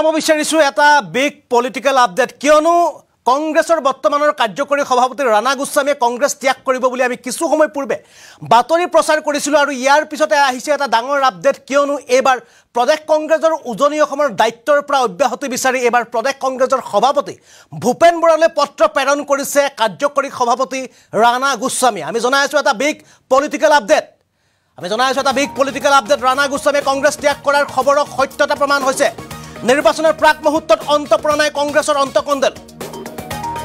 মই বিচাৰিছো এটা বিগ পলিটিক্যাল আপডেট কিয়নো কংগ্ৰেছৰ বৰ্তমানৰ কাৰ্যকৰী সভাপতি ৰাণা গোস্বামীয়ে কংগ্ৰেছ ত্যাগ কৰিব বুলি আমি কিছু সময় পূৰ্বে বাতৰি প্ৰচাৰ কৰিছিলো আৰু ইয়াৰ পিছতে আহিছে এটা ডাঙৰ আপডেট কিয়নো এবাৰ প্ৰদেশ কংগ্ৰেছৰ উজনি অসমৰ দায়িত্বৰ পৰা অব্যাহতি বিচাৰি এবাৰ প্ৰদেশ কংগ্ৰেছৰ সভাপতি ভূপেন বৰালৈ পত্ৰ প্ৰেৰণ কৰিছে কাৰ্যকৰী সভাপতি ৰাণা গোস্বামী আমি জনাই আছো এটা বিগ পলিটিক্যাল আপডেট ৰাণা গোস্বামীয়ে কংগ্ৰেছ ত্যাগ কৰাৰ খবৰৰ সত্যতা প্ৰমাণ হৈছে নিৰ্বাচনৰ প্ৰাক মুহূৰ্তত অন্তপৰা নাই কংগ্ৰেছৰ অন্তকণ্ডল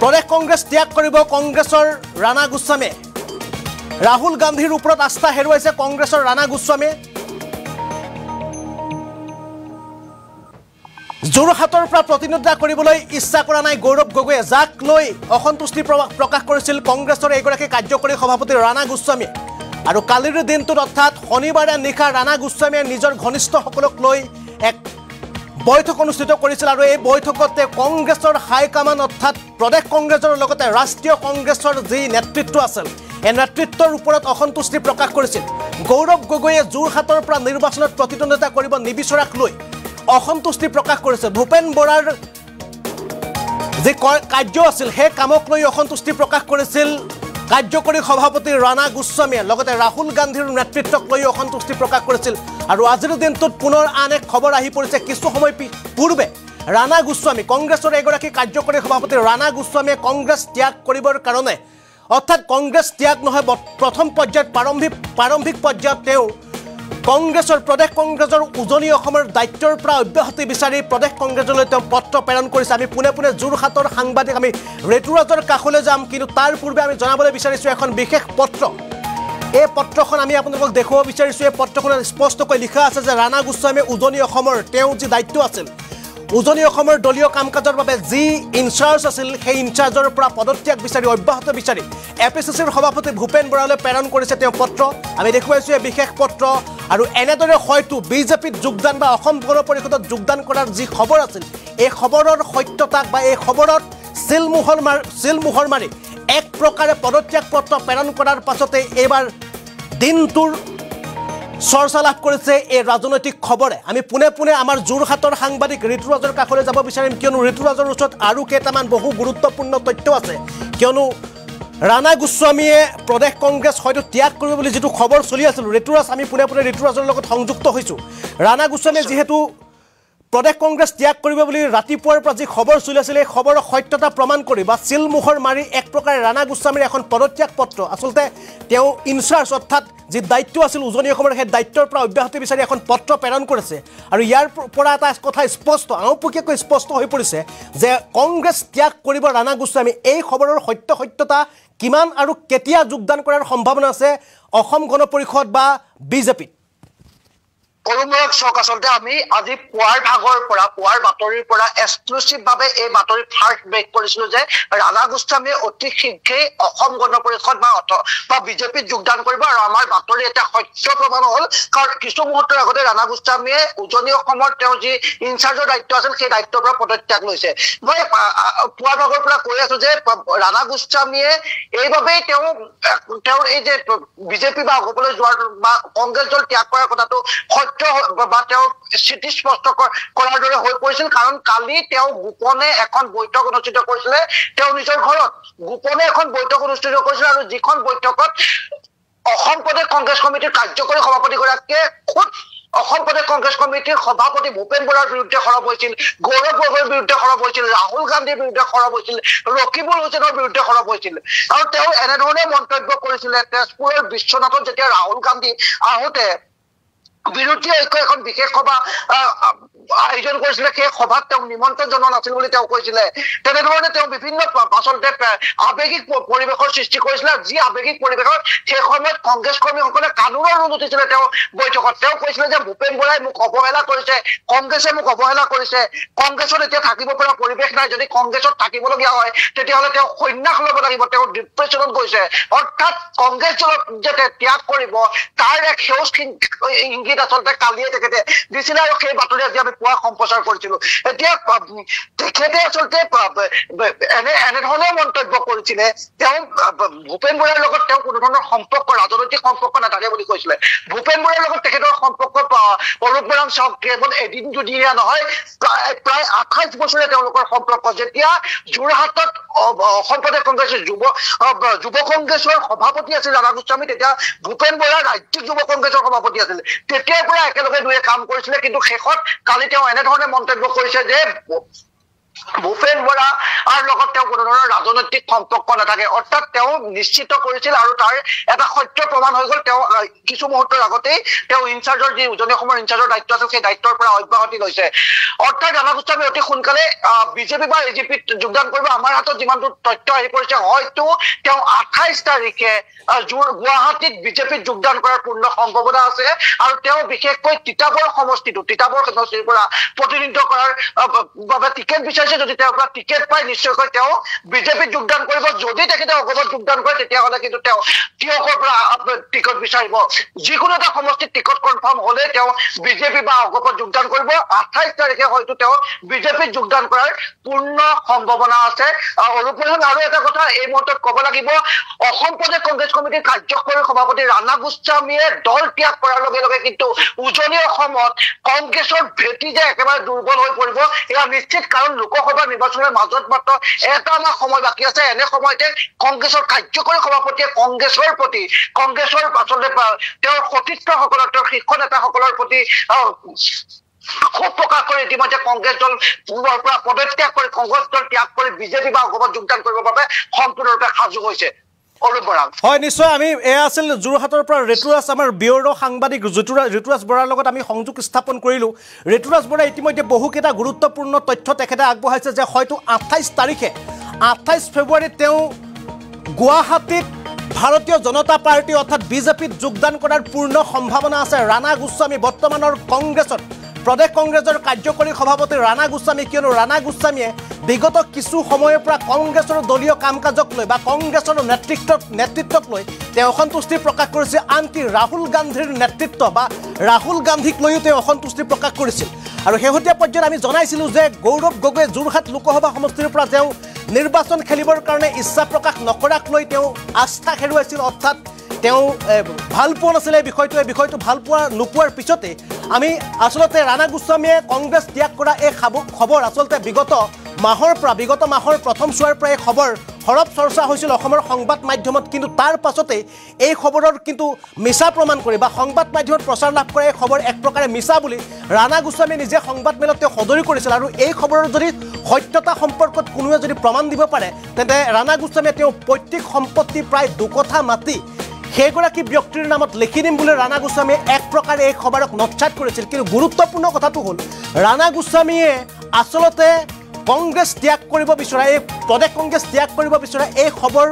প্ৰদেশ কংগ্ৰেছ ত্যাগ কৰিব কংগ্ৰেছৰ ৰাণা গোস্বামীয়ে ৰাহুল গান্ধীৰ ওপৰত আস্থা হেৰুৱাইছে কংগ্ৰেছৰ ৰাণা গোস্বামীয়ে যোৰহাটৰ পৰা প্ৰতিনিধিত্ব কৰিবলৈ ইচ্ছা কৰা নাই গৌৰৱ গগৈয়ে যাক লৈ অসন্তুষ্টি প্ৰকাশ কৰিছিল কংগ্ৰেছৰ এগৰাকী কাৰ্যকৰী সভাপতি ৰাণা গোস্বামীয়ে আৰু কালিৰ দিনটোত অৰ্থাৎ শনিবাৰে নিশা ৰাণা গোস্বামীয়ে নিজৰ ঘনিষ্ঠসকলক লৈ এক বৈঠক অনুষ্ঠিত কৰিছিল আৰু এই বৈঠকতে কংগ্ৰেছৰ হাইকমাণ্ড অৰ্থাৎ প্ৰদেশ কংগ্ৰেছৰ লগতে ৰাষ্ট্ৰীয় কংগ্ৰেছৰ যি নেতৃত্ব আছিল এই নেতৃত্বৰ ওপৰত অসন্তুষ্টি প্ৰকাশ কৰিছিল গৌৰৱ গগৈয়ে যোৰহাটৰ পৰা নিৰ্বাচনত প্ৰতিদ্বন্দ্বিতা কৰিব নিবিচৰাক লৈ অসন্তুষ্টি প্ৰকাশ কৰিছে ভূপেন বৰাৰ যে কাৰ্য আছিল সেই কামক লৈ অসন্তুষ্টি প্ৰকাশ কৰিছিল কাৰ্যকৰী সভাপতি ৰাণা গোস্বামীয়ে লগতে ৰাহুল গান্ধীৰ নেতৃত্বক লৈ অসন্তুষ্টি প্ৰকাশ কৰিছিল আৰু আজিৰ দিনটোত পুনৰ আন এক খবৰ আহি পৰিছে কিছু সময় পূৰ্বে ৰাণা গোস্বামী কংগ্ৰেছৰ এগৰাকী কাৰ্যকৰী সভাপতি ৰাণা গোস্বামীয়ে কংগ্ৰেছ ত্যাগ কৰিবৰ কাৰণে অৰ্থাৎ কংগ্ৰেছ ত্যাগ নহয় প্ৰথম পৰ্যায়ত প্ৰাৰম্ভিক পৰ্যায়ত তেওঁ কংগ্ৰেছৰ প্ৰদেশ কংগ্ৰেছৰ উজনি অসমৰ দায়িত্বৰ পৰা অব্যাহতি বিচাৰি প্ৰদেশ কংগ্ৰেছলৈ তেওঁ পত্ৰ প্ৰেৰণ কৰিছে আমি পোনে পোনে যোৰহাটৰ সাংবাদিক আমি ঋতুৰাজৰ কাষলৈ যাম কিন্তু তাৰ পূৰ্বে আমি জনাবলৈ বিচাৰিছোঁ এখন বিশেষ পত্ৰ এই পত্ৰখন আমি আপোনালোকক দেখুৱাব বিচাৰিছোঁ এই পত্ৰখনত স্পষ্টকৈ লিখা আছে যে ৰাণা গোস্বামীয়ে উজনি অসমৰ তেওঁ যি দায়িত্ব আছিল উজনি অসমৰ দলীয় কাম কাজৰ বাবে যি ইনচাৰ্জ আছিল সেই ইনচাৰ্জৰ পৰা পদত্যাগ বিচাৰি অব্যাহত বিচাৰি এপিচিচিৰ সভাপতি ভূপেন বৰালৈ প্ৰেৰণ কৰিছে তেওঁ পত্ৰ আমি দেখুৱাইছোঁ এই বিশেষ পত্ৰ আৰু এনেদৰে হয়তো বিজেপিত যোগদান বা অসম গণ পৰিষদত যোগদান কৰাৰ যি খবৰ আছিল এই খবৰৰ সত্যতাক বা এই খবৰত চিলমোহৰ মাৰি এক প্ৰকাৰে পদত্যাগ পত্ৰ প্ৰেৰণ কৰাৰ পাছতে এইবাৰ দিনটোৰ চৰ্চা লাভ কৰিছে এই ৰাজনৈতিক খবৰে আমি পোনে পোনে আমাৰ যোৰহাটৰ সাংবাদিক ঋতুৰাজৰ কাষলৈ যাব বিচাৰিম কিয়নো ঋতুৰাজৰ ওচৰত আৰু কেইটামান বহু গুৰুত্বপূৰ্ণ তথ্য আছে কিয়নো ৰাণা গোস্বামীয়ে প্ৰদেশ কংগ্ৰেছ হয়তো ত্যাগ কৰিব বুলি যিটো খবৰ চলি আছিল ঋতুৰাজ আমি পোনে পোনে ঋতুৰাজৰ লগত সংযুক্ত হৈছোঁ ৰাণা গোস্বামীয়ে যিহেতু প্ৰদেশ কংগ্ৰেছ ত্যাগ কৰিব বুলি ৰাতিপুৱাৰ পৰা যি খবৰ চলি আছিল এই খবৰৰ সত্যতা প্ৰমাণ কৰি বা চিলমোহৰ মাৰি এক প্ৰকাৰে ৰাণা গোস্বামীৰ এখন পদত্যাগ পত্ৰ আচলতে তেওঁ ইনচাৰ্জ অৰ্থাৎ যি দায়িত্ব আছিল উজনি অসমৰ সেই দায়িত্বৰ পৰা অব্যাহতি বিচাৰি এখন পত্ৰ প্ৰেৰণ কৰিছে আৰু ইয়াৰ পৰা এটা কথা স্পষ্ট আওপকীয়াকৈ স্পষ্ট হৈ পৰিছে যে কংগ্ৰেছ ত্যাগ কৰিব ৰাণা গোস্বামী এই খবৰৰ সত্যতা কিমান আৰু কেতিয়া যোগদান কৰাৰ সম্ভাৱনা আছে অসম গণ পৰিষদ বা বিজেপিত অনুমূলক চক আচলতে আমি আজি পুৱাৰ বাতৰিৰ পৰা এক্সক্লুচিভ ভাৱে এই বাতৰি ফাৰ্ষ্ট ব্ৰেক কৰিছিলো যে ৰাণা গোস্বামীয়ে অতি শীঘ্ৰেই অসম গণ পৰিষদ বা বিজেপিত যোগদান কৰিব আৰু আমাৰ বাতৰি এটা সত্য প্ৰমাণ হ'ল কাৰণ কিছু মুহূৰ্তৰ আগতে ৰাণা গোস্বামীয়ে উজনি অসমৰ তেওঁ যি ইনচাৰ্জৰ দায়িত্ব আছিল সেই দায়িত্বৰ পৰা পদত্যাগ লৈছে মই পুৱাৰ ভাগৰ পৰা কৈ আছো যে ৰাণা গোস্বামীয়ে এইবাবেই তেওঁৰ এই যে বিজেপি বা অসমলৈ যোৱাৰ বা কংগ্ৰেছ দল ত্যাগ কৰাৰ কথাটো বা তেওঁ স্থিতি স্পষ্ট কৰাৰ দৰে হৈ পৰিছিল কাৰণ কালি তেওঁ গোপনে এখন বৈঠক অনুষ্ঠিত কৰিছিলে তেওঁ নিজৰ ঘৰত গোপনে এখন বৈঠক অনুষ্ঠিত কৰিছিল আৰু যিখন বৈঠকত অসম প্ৰদেশ কংগ্ৰেছ কমিটিৰ কাৰ্যকৰী সভাপতিগৰাকীয়ে খুদ অসম প্ৰদেশ কংগ্ৰেছ কমিটিৰ সভাপতি ভূপেন বৰাৰ বিৰুদ্ধে সৰব হৈছিল গৌৰৱ গগৈৰ বিৰুদ্ধে সৰব হৈছিল ৰাহুল গান্ধীৰ বিৰুদ্ধে সৰব হৈছিল ৰকিবুল হুছেইনৰ বিৰুদ্ধে সৰব হৈছিল আৰু তেওঁ এনেধৰণে মন্তব্য কৰিছিলে তেজপুৰৰ বিশ্বনাথত যেতিয়া ৰাহুল গান্ধী আহোঁতে বিৰোধী ঐক্য এখন বিশেষ সভা আয়োজন কৰিছিলে সেই সভাত তেওঁক নিমন্ত্ৰণ জনোৱা নাছিল বুলি তেওঁ কৈছিলে তেনেধৰণে তেওঁ বিভিন্ন আচলতে আৱেগিক পৰিৱেশৰ সৃষ্টি কৰিছিলে যি আৱেগিক পৰিৱেশত সেই সময়ত কংগ্ৰেছ কৰ্মীসকলে কানুনৰ ৰুল উঠিছিলে তেওঁ বৈঠকত তেওঁ কৈছিলে যে ভূপেন বৰাই মোক অৱহেলা কৰিছে কংগ্ৰেছে মোক অৱহেলা কৰিছে কংগ্ৰেছত এতিয়া থাকিব পৰা পৰিৱেশ নাই যদি কংগ্ৰেছত থাকিবলগীয়া হয় তেতিয়াহ'লে তেওঁ সন্ন্যাস ল'ব লাগিব তেওঁ ডিপ্ৰেছনত গৈছে অৰ্থাৎ কংগ্ৰেছ দলক যে ত্যাগ কৰিব তাৰ এক সেউজ লিখিত আচলতে কালিয়ে তেখেতে দিছিলে আৰু সেই বাতৰি আজি আমি পুৱা সম্প্ৰচাৰ কৰিছিলো এতিয়া তেখেতে আচলতে এনেধৰণে মন্তব্য কৰিছিলে তেওঁ ভূপেন বৰাৰ লগত তেওঁ কোনো ধৰণৰ সম্পৰ্ক ৰাজনৈতিক সম্পৰ্ক নাথাকে বুলি কৈছিলে ভূপেন বৰাৰ লগত তেখেতৰ সম্পৰ্ক অৰূপ বৰাং চাওক কেৱল এদিন দুদিনীয়া নহয় প্ৰায় 28 বছৰে তেওঁলোকৰ সম্পৰ্ক যেতিয়া যোৰহাটত অসম প্ৰদেশ কংগ্ৰেছৰ যুৱ কংগ্ৰেছৰ সভাপতি আছিল ৰাধা গোস্বামী তেতিয়া ভূপেন বৰা ৰাজ্যিক যুৱ কংগ্ৰেছৰ সভাপতি আছিল তেতিয়াৰ পৰা একেলগে দুয়ে কাম কৰিছিলে কিন্তু শেষত কালি তেওঁ এনেধৰণে মন্তব্য কৰিছে যে ভূপেন বৰা আৰু লগত তেওঁ কোনো ধৰণৰ ৰাজনৈতিক সম্পৰ্ক নাথাকে অৰ্থাৎ তেওঁ নিশ্চিত কৰিছিল আৰু তাৰ এটা সত্য প্ৰমাণ হৈ গ'ল তেওঁ কিছু মুহূৰ্তৰ আগতেই তেওঁ ইনচাৰ্জৰ যি উজনি অসমৰ ইনচাৰ্জৰ দায়িত্ব আছিল সেই দায়িত্বৰ পৰা অব্যাহতি লৈছে অৰ্থাৎ ৰাধা গোস্বামী অতি সোনকালে বিজেপি বা এজিপিত যোগদান কৰিব আমাৰ হাতত যিমানটো তথ্য আহি পৰিছে হয়তো তেওঁ 28 তাৰিখে গুৱাহাটীত বিজেপিত যোগদান কৰাৰ পূৰ্ণ সম্ভাৱনা আছে আৰু তেওঁ বিশেষকৈ তিতাবৰ সমষ্টিৰ পৰা প্ৰতিনিধিত্ব কৰাৰ বাবে টিকেট বিচাৰিছে যদি তেওঁৰ পৰা টিকেট পায় নিশ্চয়কৈ তেওঁ বিজেপিত যোগদান কৰিব যদি তেখেতে অগমত যোগদান কৰে তেতিয়াহ'লে কিন্তু তেওঁ তিয়কৰ পৰা টিকট বিচাৰিব যিকোনো এটা সমষ্টিত টিকট কনফাৰ্ম হ'লে তেওঁ বিজেপি বা অগমত যোগদান কৰিব 28 তাৰিখে হয়তো তেওঁ বিজেপিত যোগদান কৰাৰ পূৰ্ণ সম্ভাৱনা আছে অৰূপ আৰু এটা কথা এই মুহূৰ্তত ক'ব লাগিব অসম প্ৰদেশ কংগ্ৰেছ কমিটিৰ কাৰ্যকৰী সভাপতি ৰাণা গোস্বামীয়ে দল ত্যাগ কৰাৰ লগে লগে কিন্তু উজনি অসমত কংগ্ৰেছৰ ভেটি যে একেবাৰে দুৰ্বল হৈ পৰিব এয়া নিশ্চিত কাৰণ লোকসভা নিৰ্বাচনৰ মাজত মাত্ৰ এটা মাহ সময় বাকী আছে এনে সময়তে কংগ্ৰেছৰ কাৰ্যকৰী সভাপতিয়ে কংগ্ৰেছৰ প্ৰতি কংগ্ৰেছৰ আচলতে তেওঁৰ সতীৰ্থসকলৰ তেওঁৰ শীৰ্ষ নেতাসকলৰ প্ৰতি ক্ষোভ প্ৰকাশ কৰি ইতিমধ্যে কংগ্ৰেছ দল পূৰ্বৰ পৰা পদত্যাগ কৰি কংগ্ৰেছ দল ত্যাগ কৰি বিজেপি বা অগমত যোগদান কৰিবৰ বাবে সম্পূৰ্ণৰূপে সাজু হৈছে হয় নিশ্চয় আমি এয়া আছিল যোৰহাটৰ পৰা ঋতুৰাজ আমাৰ ব্যুৰ সাংবাদিক ঋতুৰাজ বৰাৰ লগত আমি সংযোগ স্থাপন কৰিলোঁ ঋতুৰাজ বৰাই ইতিমধ্যে বহুকেইটা গুৰুত্বপূৰ্ণ তথ্য তেখেতে আগবঢ়াইছে যে হয়তো 28 তাৰিখে 28 ফেব্ৰুৱাৰীত তেওঁ গুৱাহাটীত ভাৰতীয় জনতা পাৰ্টি অৰ্থাৎ বিজেপিত যোগদান কৰাৰ পূৰ্ণ সম্ভাৱনা আছে ৰাণা গোস্বামী বৰ্তমানৰ কংগ্ৰেছত প্ৰদেশ কংগ্ৰেছৰ কাৰ্যকৰী সভাপতি ৰাণা গোস্বামী কিয়নো ৰাণা গোস্বামীয়ে বিগত কিছু সময়ৰ পৰা কংগ্ৰেছৰ দলীয় কাম কাজক লৈ বা কংগ্ৰেছৰ নেতৃত্বক লৈ তেওঁ অসন্তুষ্টি প্ৰকাশ কৰিছিল আনকি ৰাহুল গান্ধীৰ নেতৃত্ব বা ৰাহুল গান্ধীক লৈও তেওঁ অসন্তুষ্টি প্ৰকাশ কৰিছিল আৰু শেহতীয়া পৰ্যায়ত আমি জনাইছিলোঁ যে গৌৰৱ গগৈয়ে যোৰহাট লোকসভা সমষ্টিৰ পৰা তেওঁ নিৰ্বাচন খেলিবৰ কাৰণে ইচ্ছা প্ৰকাশ নকৰাক লৈ তেওঁ আস্থা হেৰুৱাইছিল অৰ্থাৎ তেওঁ ভাল পোৱা নাছিলে এই বিষয়টো ভাল পোৱা নোপোৱাৰ পিছতে আমি আচলতে ৰাণা গোস্বামীয়ে কংগ্ৰেছ ত্যাগ কৰা এই খবৰ আচলতে বিগত মাহৰ প্ৰথম চোৱাৰ পৰা এই খবৰ হৰপ চৰ্চা হৈছিল অসমৰ সংবাদ মাধ্যমত কিন্তু তাৰ পাছতে এই খবৰৰ কিন্তু মিছা প্ৰমাণ কৰি বা সংবাদ মাধ্যমত প্ৰচাৰ লাভ কৰা এই খবৰ এক প্ৰকাৰে মিছা বুলি ৰাণা গোস্বামীয়ে নিজে সংবাদ মেলত তেওঁ সদৰি কৰিছিল আৰু এই খবৰৰ যদি সত্যতা সম্পৰ্কত কোনোৱে যদি প্ৰমাণ দিব পাৰে তেন্তে ৰাণা গোস্বামীয়ে তেওঁ পৈতৃক সম্পত্তি প্ৰায় 2 কঠা মাটি সেইগৰাকী ব্যক্তিৰ নামত লিখি দিম বুলি ৰাণা গোস্বামীয়ে এক প্ৰকাৰে এই খবৰক নৎসাত কৰিছিল কিন্তু গুৰুত্বপূৰ্ণ কথাটো হ'ল ৰাণা গোস্বামীয়ে আচলতে কংগ্ৰেছ ত্যাগ কৰিব বিচৰা এই প্ৰদেশ কংগ্ৰেছ ত্যাগ কৰিব বিচৰা এই খবৰ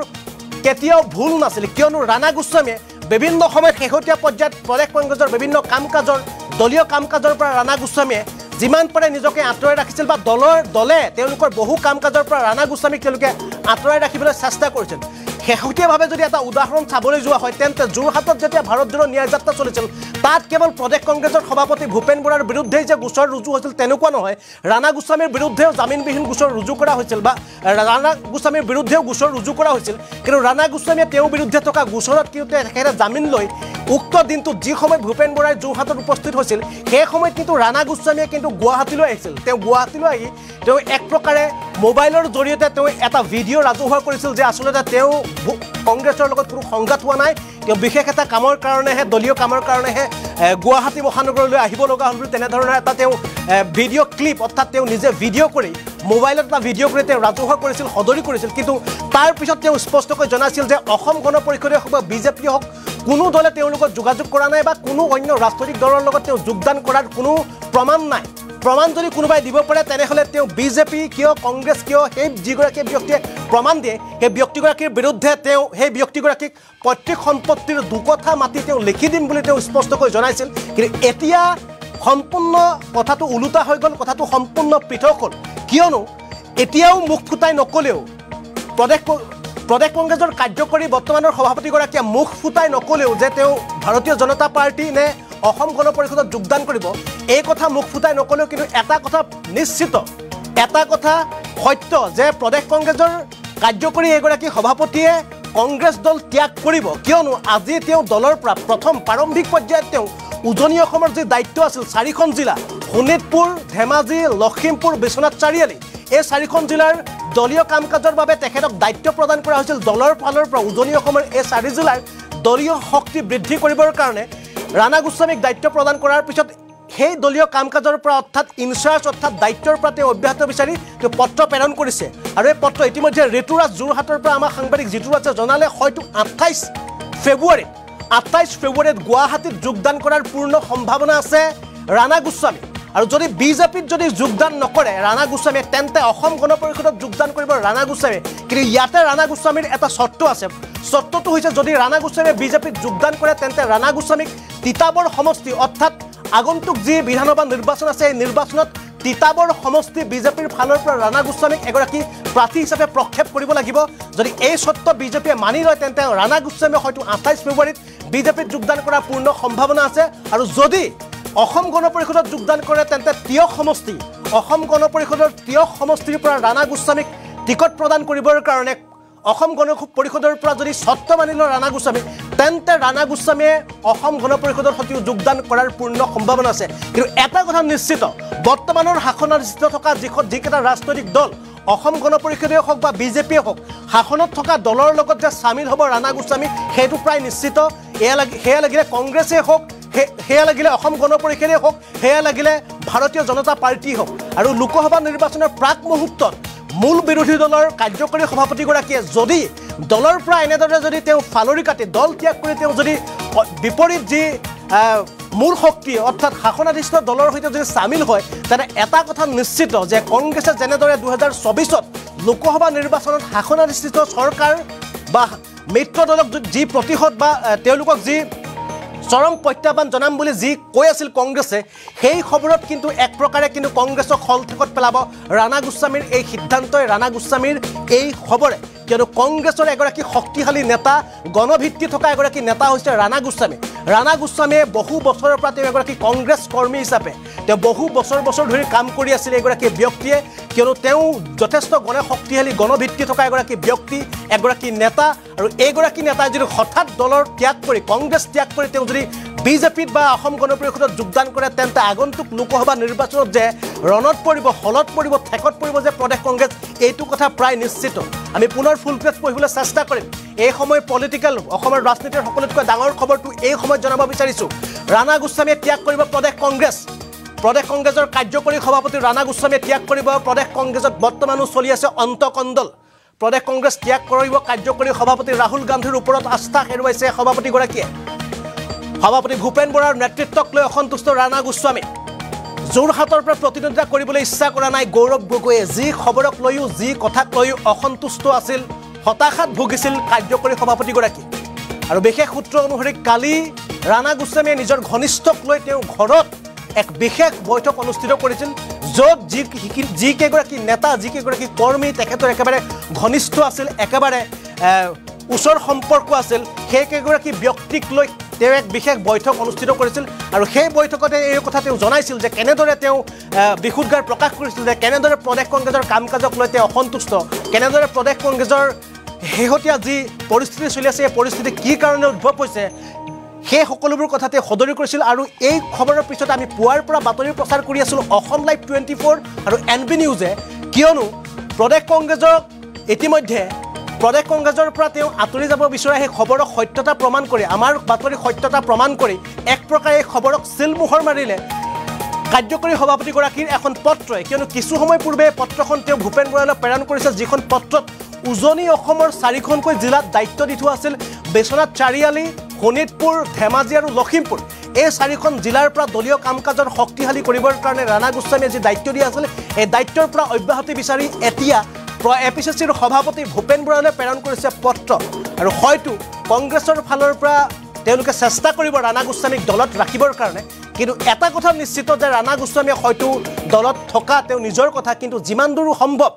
কেতিয়াও ভুল নাছিল কিয়নো ৰাণা গোস্বামীয়ে বিভিন্ন সময়ত শেহতীয়া পৰ্যায়ত প্ৰদেশ কংগ্ৰেছৰ বিভিন্ন দলীয় কাম কাজৰ পৰা ৰাণা গোস্বামীয়ে যিমান পাৰে নিজকে আঁতৰাই ৰাখিছিল বা দলে তেওঁলোকৰ বহু কাম কাজৰ পৰা ৰাণা গোস্বামীক তেওঁলোকে আঁতৰাই ৰাখিবলৈ চেষ্টা কৰিছিল শেহতীয়াভাৱে যদি এটা উদাহৰণ চাবলৈ যোৱা হয় তেন্তে যোৰহাটত যেতিয়া ভাৰত জোড়ো ন্যায় যাত্ৰা চলিছিল তাত কেৱল প্ৰদেশ কংগ্ৰেছৰ সভাপতি ভূপেন বৰাৰ বিৰুদ্ধেই যে গোচৰ ৰুজু হৈছিল তেনেকুৱা নহয় ৰাণা গোস্বামীৰ বিৰুদ্ধেও জামিনবিহীন গোচৰ ৰুজু কৰা হৈছিল বা ৰাণা গোস্বামীৰ বিৰুদ্ধেও গোচৰ ৰুজু কৰা হৈছিল কিন্তু ৰাণা গোস্বামীয়ে তেওঁৰ বিৰুদ্ধে থকা গোচৰত কিন্তু তেখেতে জামিন লৈ উক্ত দিনটোত যি সময়ত ভূপেন বৰাই যোৰহাটত উপস্থিত হৈছিল সেই সময়ত কিন্তু ৰাণা গোস্বামীয়ে কিন্তু গুৱাহাটীলৈ আহিছিল তেওঁ গুৱাহাটীলৈ আহি তেওঁ এক প্ৰকাৰে মোবাইলৰ জৰিয়তে তেওঁ এটা ভিডিঅ' ৰাজহুৱা কৰিছিল যে আচলতে তেওঁ কংগ্ৰেছৰ লগত কোনো সংঘাত হোৱা নাই তেওঁ বিশেষ এটা কামৰ কাৰণেহে দলীয় কামৰ কাৰণেহে গুৱাহাটী মহানগৰলৈ আহিব লগা হ'ল বুলি তেনেধৰণৰ এটা তেওঁ ভিডিঅ' ক্লিপ অৰ্থাৎ তেওঁ নিজে ভিডিঅ' কৰি মোবাইলত এটা ভিডিঅ' কৰি তেওঁ ৰাজহুৱা কৰিছিল সদৰি কৰিছিল কিন্তু তাৰ পিছত তেওঁ স্পষ্টকৈ জনাইছিল যে অসম গণ পৰিষদে হওক বা বিজেপি হওক কোনো দলে তেওঁৰ লগত যোগাযোগ কৰা নাই বা কোনো অন্য ৰাজনৈতিক দলৰ লগত তেওঁ যোগদান কৰাৰ কোনো প্ৰমাণ নাই প্ৰমাণ যদি কোনোবাই দিব পাৰে তেনেহ'লে তেওঁ বিজেপি কিয় কংগ্ৰেছ কিয় সেই যিগৰাকী ব্যক্তিয়ে প্ৰমাণ দিয়ে সেই ব্যক্তিগৰাকীৰ বিৰুদ্ধে তেওঁ সেই ব্যক্তিগৰাকীক পৈতৃক সম্পত্তিৰ 2 কঠা মাটি তেওঁ লিখি দিম বুলি তেওঁ স্পষ্টকৈ জনাইছিল কিন্তু এতিয়া সম্পূৰ্ণ কথাটো ওলোটা হৈ গ'ল কথাটো সম্পূৰ্ণ পৃথক হ'ল কিয়নো এতিয়াও মুখ ফুটাই নকলেও প্ৰদেশ কংগ্ৰেছৰ কাৰ্যকৰী বৰ্তমানৰ সভাপতিগৰাকীয়ে মুখ ফুটাই নকলেও যে তেওঁ ভাৰতীয় জনতা পাৰ্টি নে অসম গণ পৰিষদত যোগদান কৰিব এই কথা মুখ ফুটাই নকলেও কিন্তু এটা কথা নিশ্চিত এটা কথা সত্য যে প্ৰদেশ কংগ্ৰেছৰ কাৰ্যকৰী এগৰাকী সভাপতিয়ে কংগ্ৰেছ দল ত্যাগ কৰিব কিয়নো আজি তেওঁ দলৰ পৰা প্ৰথম প্ৰাৰম্ভিক পৰ্যায়ত তেওঁ উজনি অসমৰ যি দায়িত্ব আছিল 4খন জিলা শোণিতপুৰ ধেমাজি লখিমপুৰ বিশ্বনাথ চাৰিআলি এই 4খন জিলাৰ দলীয় কাম কাজৰ বাবে তেখেতক দায়িত্ব প্ৰদান কৰা হৈছিল দলৰ ফালৰ পৰা উজনি অসমৰ এই 4 জিলাৰ দলীয় শক্তি বৃদ্ধি কৰিবৰ কাৰণে ৰাণা গোস্বামীক দায়িত্ব প্ৰদান কৰাৰ পিছত সেই দলীয় কাম কাজৰ পৰা অৰ্থাৎ ইনচাৰ্জ অৰ্থাৎ দায়িত্বৰ পৰা তেওঁ অব্যাহত বিচাৰি তেওঁ পত্ৰ প্ৰেৰণ কৰিছে আৰু এই পত্ৰ ইতিমধ্যে ঋতুৰাজ যোৰহাটৰ পৰা আমাৰ সাংবাদিক ঋতুৰাজে জনালে হয়তো 28 ফেব্ৰুৱাৰীত গুৱাহাটীত যোগদান কৰাৰ পূৰ্ণ সম্ভাৱনা আছে ৰাণা গোস্বামী আৰু যদি বিজেপিত যদি যোগদান নকৰে ৰাণা গোস্বামীয়ে তেন্তে অসম গণ পৰিষদত যোগদান কৰিব ৰাণা গোস্বামী কিন্তু ইয়াতে ৰাণা গোস্বামীৰ এটা চৰ্ত আছে চৰ্তটো হৈছে যদি ৰাণা গোস্বামীয়ে বিজেপিত যোগদান কৰে তেন্তে ৰাণা গোস্বামীক তিতাবৰ সমষ্টি অৰ্থাৎ আগন্তুক যি বিধানসভা নিৰ্বাচন আছে এই নিৰ্বাচনত তিতাবৰ সমষ্টি বিজেপিৰ ফালৰ পৰা ৰাণা গোস্বামীক এগৰাকী প্ৰাৰ্থী হিচাপে প্ৰক্ষেপ কৰিব লাগিব যদি এই চৰ্ত বিজেপিয়ে মানি লয় তেন্তে ৰাণা গোস্বামীয়ে হয়তো 28 ফেব্ৰুৱাৰীত বিজেপিত যোগদান কৰাৰ পূৰ্ণ সম্ভাৱনা আছে আৰু যদি অসম গণ পৰিষদত যোগদান কৰে তেন্তে তিয়ক সমষ্টি অসম গণ পৰিষদৰ তিয়ক সমষ্টিৰ পৰা ৰাণা গোস্বামীক টিকট প্ৰদান কৰিবৰ কাৰণে অসম গণ পৰিষদৰ পৰা যদি চৰ্ত মানি লয় ৰাণা গোস্বামী তেন্তে ৰাণা গোস্বামীয়ে অসম গণ পৰিষদৰ সৈতে যোগদান কৰাৰ পূৰ্ণ সম্ভাৱনা আছে কিন্তু এটা কথা নিশ্চিত বৰ্তমানৰ শাসনাধিষ্ঠিত থকা যিকেইটা ৰাজনৈতিক দল অসম গণ পৰিষদেই হওক বা বিজেপিয়ে হওক শাসনত থকা দলৰ লগত যে চামিল হ'ব ৰাণা গোস্বামী সেইটো প্ৰায় নিশ্চিত সেয়া লাগিলে কংগ্ৰেছেই হওক সেয়া লাগিলে অসম গণ পৰিষদেই হওক সেয়া লাগিলে ভাৰতীয় জনতা পাৰ্টি হওক আৰু লোকসভা নিৰ্বাচনৰ প্ৰাক মুহূৰ্তত মূল বিৰোধী দলৰ কাৰ্যকৰী সভাপতিগৰাকীয়ে যদি দলৰ পৰা এনেদৰে যদি তেওঁ ফালৰি কাটি দল ত্যাগ কৰি তেওঁ যদি বিপৰীত যি মূল শক্তি অৰ্থাৎ শাসনাধিষ্ঠিত দলৰ সৈতে যদি চামিল হয় তেনে এটা কথা নিশ্চিত যে কংগ্ৰেছে যেনেদৰে 2024ত লোকসভা নিৰ্বাচনত শাসনাধিষ্ঠিত চৰকাৰ বা মিত্ৰ দলক যি প্ৰতিহত বা তেওঁলোকক যি চৰম প্ৰত্যাহ্বান জনাম বুলি যি কৈ আছিল কংগ্ৰেছে সেই খবৰত কিন্তু এক প্ৰকাৰে কিন্তু কংগ্ৰেছক হলঠেকত পেলাব ৰাণা গোস্বামীৰ এই সিদ্ধান্তই ৰাণা গোস্বামীৰ এই খবৰে কিয়নো কংগ্ৰেছৰ এগৰাকী শক্তিশালী নেতা গণভিত্তি থকা এগৰাকী নেতা হৈছে ৰাণা গোস্বামীয়ে বহু বছৰৰ পৰা তেওঁ এগৰাকী কংগ্ৰেছ কৰ্মী হিচাপে তেওঁ বহু বছৰ ধৰি কাম কৰি আছিল এগৰাকী ব্যক্তিয়ে কিয়নো তেওঁ যথেষ্ট শক্তিশালী গণভিত্তি থকা এগৰাকী ব্যক্তি এগৰাকী নেতা আৰু এইগৰাকী নেতাই যদি হঠাৎ দলৰ ত্যাগ কৰি কংগ্ৰেছ ত্যাগ কৰি তেওঁ যদি বিজেপিত বা অসম গণ পৰিষদত যোগদান কৰে তেন্তে আগন্তুক লোকসভা নিৰ্বাচনত যে ৰণত পৰিব হলত পৰিব ঠেকত পৰিব যে প্ৰদেশ কংগ্ৰেছ এইটো কথা প্ৰায় নিশ্চিত আমি পুনৰ ফুল পেজ পঢ়িবলৈ চেষ্টা কৰিম এই সময় পলিটিকেল অসমৰ ৰাজনীতিৰ সকলোতকৈ ডাঙৰ খবৰটো এই সময়ত জনাব বিচাৰিছোঁ ৰাণা গোস্বামীয়ে ত্যাগ কৰিব প্ৰদেশ কংগ্ৰেছৰ কাৰ্যকৰী সভাপতি ৰাণা গোস্বামীয়ে ত্যাগ কৰিব প্ৰদেশ কংগ্ৰেছত বৰ্তমানো চলি আছে অন্তকণ্ডল প্ৰদেশ কংগ্ৰেছ ত্যাগ কৰিব কাৰ্যকৰী সভাপতি ৰাহুল গান্ধীৰ ওপৰত আস্থা হেৰুৱাইছে সভাপতিগৰাকীয়ে সভাপতি ভূপেন বৰাৰ নেতৃত্বক লৈ অসন্তুষ্ট ৰাণা গোস্বামী যোৰহাটৰ পৰা প্ৰতিদ্বন্দ্বিতা কৰিবলৈ ইচ্ছা কৰা নাই গৌৰৱ গগৈয়ে যি খবৰক লৈও যি কথাক লৈও অসন্তুষ্ট আছিল হতাশাত ভুগিছিল কাৰ্যকৰী সভাপতিগৰাকী আৰু বিশেষ সূত্ৰ অনুসৰি কালি ৰাণা গোস্বামীয়ে নিজৰ ঘনিষ্ঠক লৈ তেওঁ ঘৰত এক বিশেষ বৈঠক অনুষ্ঠিত কৰিছিল য'ত যি কেইগৰাকী নেতা যি কেইগৰাকী কৰ্মী তেখেতৰ একেবাৰে ঘনিষ্ঠ আছিল একেবাৰে ওচৰ সম্পৰ্ক আছিল সেই কেইগৰাকী ব্যক্তিক লৈ তেওঁ এক বিশেষ বৈঠক অনুষ্ঠিত কৰিছিল আৰু সেই বৈঠকতে এই কথা তেওঁ জনাইছিল যে কেনেদৰে তেওঁ বিশুদ্ধাৰ প্ৰকাশ কৰিছিল যে কেনেদৰে প্ৰদেশ কংগ্ৰেছৰ কাম কাজক লৈ তেওঁ অসন্তুষ্ট কেনেদৰে প্ৰদেশ কংগ্ৰেছৰ শেহতীয়া যি পৰিস্থিতি চলি আছে এই পৰিস্থিতি কি কাৰণে উদ্ভৱ হৈছে সেই সকলোবোৰ কথাতে সদৰি কৰিছিল আৰু এই খবৰৰ পিছত আমি পুৱাৰ পৰা বাতৰি প্ৰচাৰ কৰি আছিলোঁ অসম লাইভ 24 আৰু NB নিউজে কিয়নো প্ৰদেশ কংগ্ৰেছক ইতিমধ্যে প্ৰদেশ কংগ্ৰেছৰ পৰা তেওঁ আঁতৰি যাব বিচৰা সেই খবৰক সত্যতা প্ৰমাণ কৰি আমাৰ বাতৰি সত্যতা প্ৰমাণ কৰি এক প্ৰকাৰে এই খবৰক চিলমোহৰ মাৰিলে কাৰ্যকৰী সভাপতিগৰাকীৰ এখন পত্ৰই কিয়নো কিছু সময় পূৰ্বে পত্ৰখন তেওঁ ভূপেন বৰালৈ প্ৰেৰণ কৰিছে যিখন পত্ৰত উজনি অসমৰ 4খনকৈ জিলাত দায়িত্ব দি থোৱা আছিল বিশ্বনাথ চাৰিআলি শোণিতপুৰ ধেমাজি আৰু লখিমপুৰ এই 4খন জিলাৰ পৰা দলীয় কাম কাজৰ শক্তিশালী কৰিবৰ কাৰণে ৰাণা গোস্বামীয়ে যি দায়িত্ব দিয়া আছিল এই দায়িত্বৰ পৰা অব্যাহতি বিচাৰি এতিয়া এপিচিচিৰ সভাপতি ভূপেন বৰালৈ প্ৰেৰণ কৰিছে পত্ৰ আৰু হয়তো কংগ্ৰেছৰ ফালৰ পৰা তেওঁলোকে চেষ্টা কৰিব ৰাণা গোস্বামীক দলত ৰাখিবৰ কাৰণে কিন্তু এটা কথা নিশ্চিত যে ৰাণা গোস্বামীয়ে হয়তো দলত থকা তেওঁ নিজৰ কথা কিন্তু যিমান দূৰ সম্ভৱ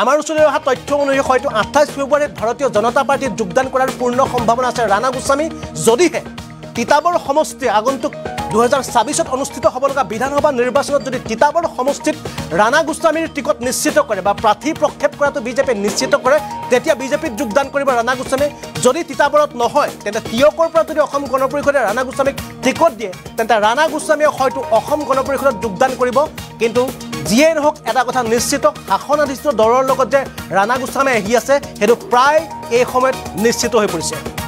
আমাৰ ওচৰলৈ অহা তথ্য অনুসৰি হয়তো 28 ফেব্ৰুৱাৰীত ভাৰতীয় জনতা পাৰ্টিত যোগদান কৰাৰ পূৰ্ণ সম্ভাৱনা আছে ৰাণা গোস্বামী যদিহে তিতাবৰ সমষ্টি আগন্তুক 2024 অনুষ্ঠিত হ'ব লগা বিধানসভা নিৰ্বাচনত যদি তিতাবৰ সমষ্টিত ৰাণা গোস্বামীৰ টিকট নিশ্চিত কৰে বা প্ৰাৰ্থী প্ৰক্ষেপ কৰাটো বিজেপিয়ে নিশ্চিত কৰে তেতিয়া বিজেপিত যোগদান কৰিব ৰাণা গোস্বামী যদি তিতাবৰত নহয় তেন্তে তিয়কৰ পৰা যদি অসম গণ পৰিষদে ৰাণা গোস্বামীক টিকট দিয়ে তেন্তে ৰাণা গোস্বামীয়ে হয়তো অসম গণ পৰিষদত যোগদান কৰিব কিন্তু যিয়ে নহওক এটা কথা নিশ্চিত শাসনাধিষ্ঠিত দলৰ লগত যে ৰাণা গোস্বামী আহি আছে সেইটো প্ৰায় এই সময়ত নিশ্চিত হৈ পৰিছে